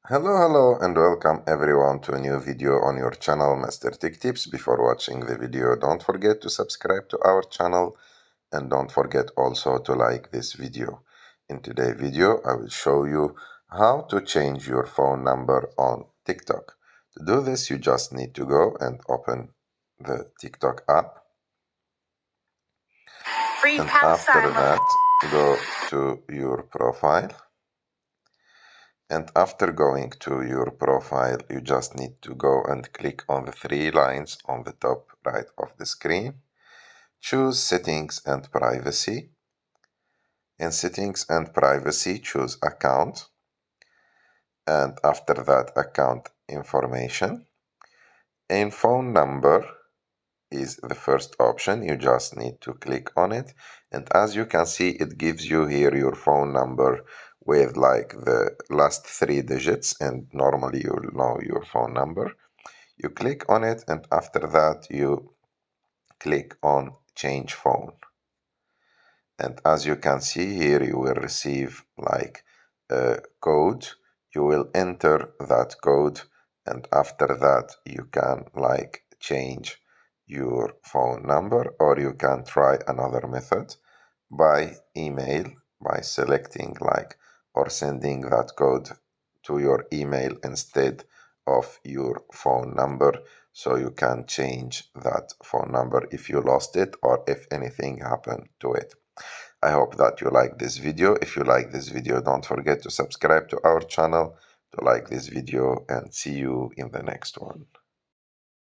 Hello and welcome everyone to a new video on your channel Master Tech Tips. Before watching the video, don't forget to subscribe to our channel and don't forget also to like this video. In today's video, I will show you how to change your phone number on TikTok. To do this, you just need to go and open the TikTok app. And after that, go to your profile. And after going to your profile, you just need to go and click on the three lines on the top right of the screen. Choose Settings and Privacy. In Settings and Privacy, choose Account. And after that, Account Information. In Phone Number is the first option. You just need to click on it. And as you can see, it gives you here your phone number with like the last three digits, and normally you'll know your phone number. You click on it, and after that you click on change phone. And as you can see here, you will receive like a code. You will enter that code, and after that you can like change your phone number, or you can try another method by email, by selecting like or sending that code to your email instead of your phone number, so you can change that phone number if you lost it or if anything happened to it. I hope that you like this video. If you like this video, don't forget to subscribe to our channel, to like this video, and see you in the next one.